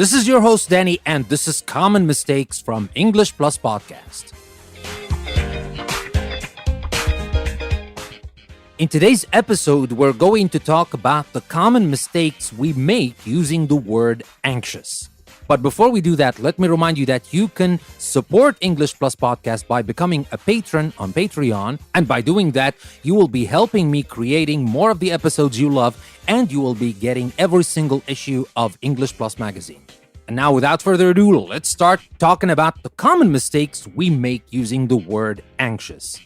This is your host, Danny, and this is Common Mistakes from English Plus Podcast. In today's episode, we're going to talk about the common mistakes we make using the word anxious. But before we do that, let me remind you that you can support English Plus Podcast by becoming a patron on Patreon. And by doing that, you will be helping me creating more of the episodes you love, and you will be getting every single issue of English Plus magazine. And now, without further ado, let's start talking about the common mistakes we make using the word anxious.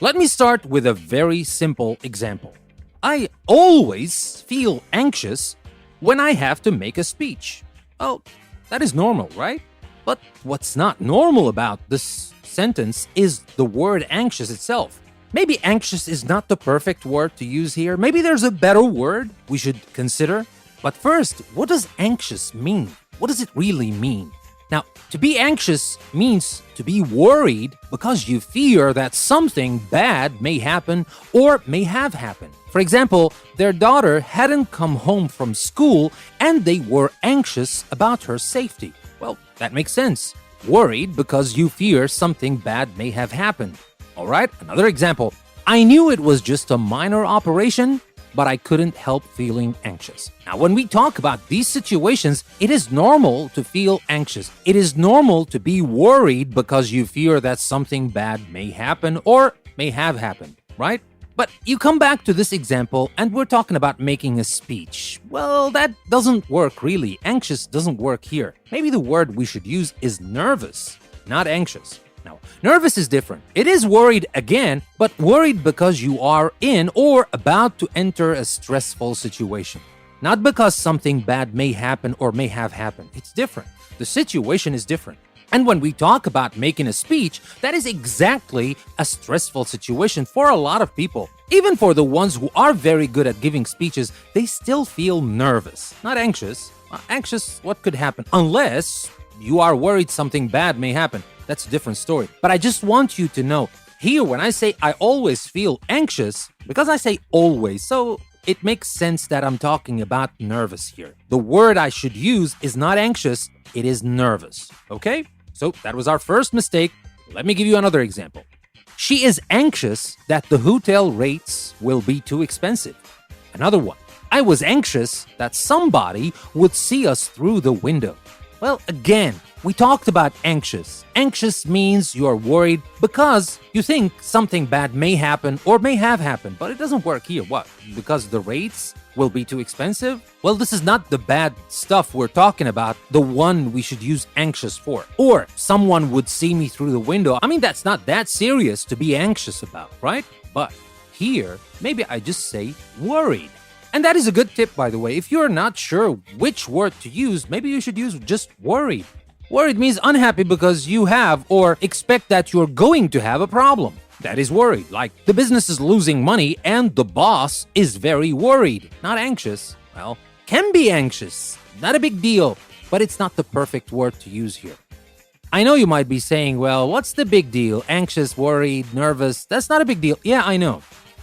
Let me start with a very simple example. I always feel anxious when I have to make a speech. Well, that is normal, right? But what's not normal about this sentence is the word anxious itself. Maybe anxious is not the perfect word to use here. Maybe there's a better word we should consider. But first, what does anxious mean? What does it really mean? Now, to be anxious means to be worried because you fear that something bad may happen or may have happened. For example, their daughter hadn't come home from school and they were anxious about her safety. Well, that makes sense. Worried because you fear something bad may have happened. All right, another example. I knew it was just a minor operation, but I couldn't help feeling anxious. Now, when we talk about these situations, it is normal to feel anxious. It is normal to be worried because you fear that something bad may happen or may have happened, right? But you come back to this example and we're talking about making a speech. Well, that doesn't work really. Anxious doesn't work here. Maybe the word we should use is nervous, not anxious. Now, nervous is different. It is worried again, but worried because you are in or about to enter a stressful situation. Not because something bad may happen or may have happened. It's different. The situation is different. And when we talk about making a speech, that is exactly a stressful situation for a lot of people. Even for the ones who are very good at giving speeches, they still feel nervous, not anxious. Anxious, what could happen? Unless you are worried something bad may happen. That's a different story. But I just want you to know, here when I say I always feel anxious, because I say always, so it makes sense that I'm talking about nervous here. The word I should use is not anxious, it is nervous. Okay? So that was our first mistake. Let me give you another example. She is anxious that the hotel rates will be too expensive. Another one. I was anxious that somebody would see us through the window. Well, again, we talked about anxious. Anxious means you're worried because you think something bad may happen or may have happened, but it doesn't work here. What? Because the rates will be too expensive? Well, this is not the bad stuff we're talking about, the one we should use anxious for. Or someone would see me through the window. I mean, that's not that serious to be anxious about, right? But here, maybe I just say worried. And that is a good tip, by the way. If you're not sure which word to use, maybe you should use just worried. Worried means unhappy because you have or expect that you're going to have a problem. That is worried. Like the business is losing money and the boss is very worried. Not anxious. Well, can be anxious. Not a big deal, but it's not the perfect word to use here. I know you might be saying, well, what's the big deal? Anxious, worried, nervous. That's not a big deal. Yeah, I know.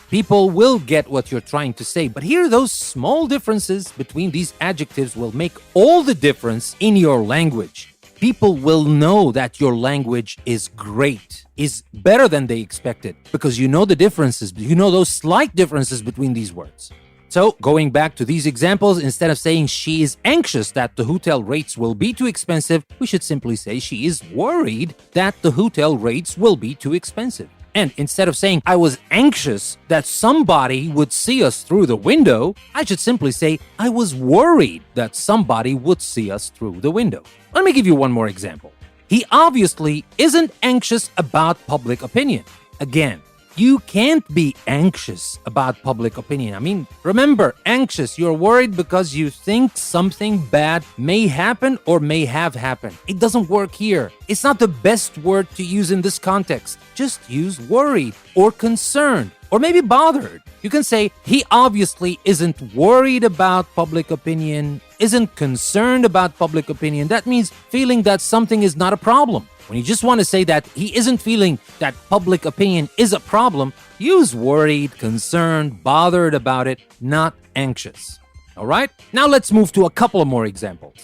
People will get what you're trying to say, but here those small differences between these adjectives will make all the difference in your language. People will know that your language is great, is better than they expected, because you know the differences, you know those slight differences between these words. So, going back to these examples, instead of saying she is anxious that the hotel rates will be too expensive, we should simply say she is worried that the hotel rates will be too expensive. And instead of saying, I was anxious that somebody would see us through the window, I should simply say, I was worried that somebody would see us through the window. Let me give you one more example. He obviously isn't anxious about public opinion. Again, you can't be anxious about public opinion. I mean, remember, anxious, you're worried because you think something bad may happen or may have happened. It doesn't work here. It's not the best word to use in this context. Just use worried or concerned or maybe bothered. You can say, he obviously isn't worried about public opinion. isn't concerned about public opinion, that means feeling that something is not a problem. When you just want to say that he isn't feeling that public opinion is a problem, use worried, concerned, bothered about it, not anxious. All right? Now let's move to a couple of more examples.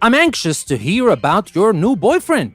I'm anxious to hear about your new boyfriend.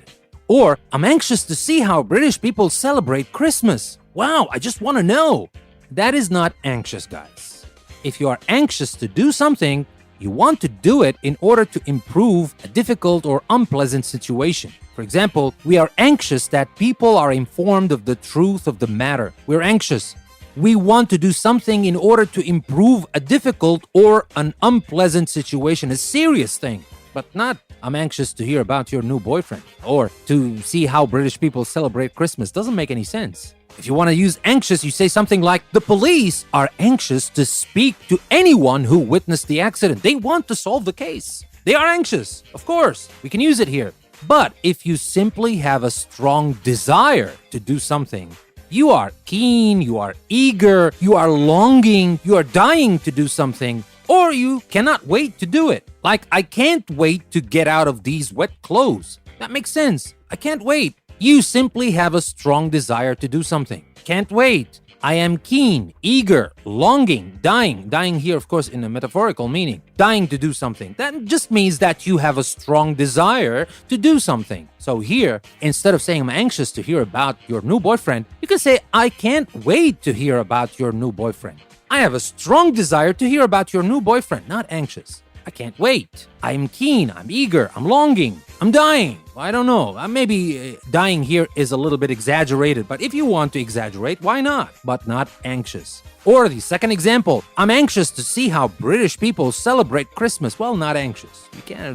Or, I'm anxious to see how British people celebrate Christmas. Wow, I just want to know. That is not anxious, guys. If you are anxious to do something, you want to do it in order to improve a difficult or unpleasant situation. For example, we are anxious that people are informed of the truth of the matter. We're anxious. We want to do something in order to improve a difficult or an unpleasant situation, a serious thing. But not, I'm anxious to hear about your new boyfriend or to see how British people celebrate Christmas. Doesn't make any sense. If you want to use anxious, you say something like, the police are anxious to speak to anyone who witnessed the accident. They want to solve the case. They are anxious. Of course, we can use it here. But if you simply have a strong desire to do something, you are keen, you are eager, you are longing, you are dying to do something, or you cannot wait to do it. Like, I can't wait to get out of these wet clothes. That makes sense. I can't wait. You simply have a strong desire to do something. Can't wait. I am keen, eager, longing, dying. Dying here, of course, in a metaphorical meaning. Dying to do something. That just means that you have a strong desire to do something. So here, instead of saying I'm anxious to hear about your new boyfriend, you can say I can't wait to hear about your new boyfriend. I have a strong desire to hear about your new boyfriend, not anxious. I can't wait. I'm keen, I'm eager, I'm longing, I'm dying. I don't know. Maybe dying here is a little bit exaggerated, but if you want to exaggerate, why not? But not anxious. Or the second example, I'm anxious to see how British people celebrate Christmas. Well, not anxious.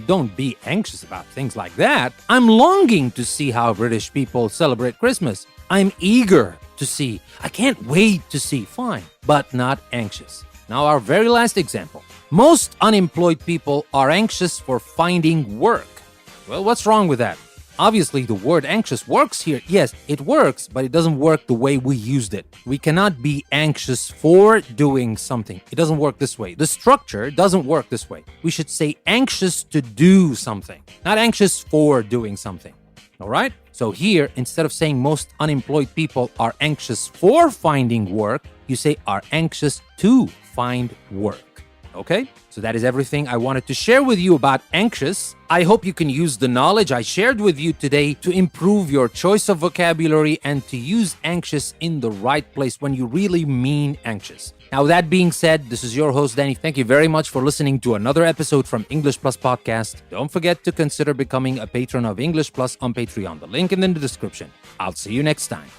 Don't be anxious about things like that. I'm longing to see how British people celebrate Christmas. I'm eager to see. I can't wait to see. Fine, but not anxious. Now, our very last example. Most unemployed people are anxious for finding work. Well, what's wrong with that? Obviously, the word anxious works here. Yes, it works, but it doesn't work the way we used it. We cannot be anxious for doing something. It doesn't work this way. The structure doesn't work this way. We should say anxious to do something, not anxious for doing something. All right? So here, instead of saying most unemployed people are anxious for finding work, you say are anxious to find work. Okay? So that is everything I wanted to share with you about anxious. I hope you can use the knowledge I shared with you today to improve your choice of vocabulary and to use anxious in the right place when you really mean anxious. Now, that being said, this is your host, Danny. Thank you very much for listening to another episode from English Plus Podcast. Don't forget to consider becoming a patron of English Plus on Patreon. The link in the description. I'll see you next time.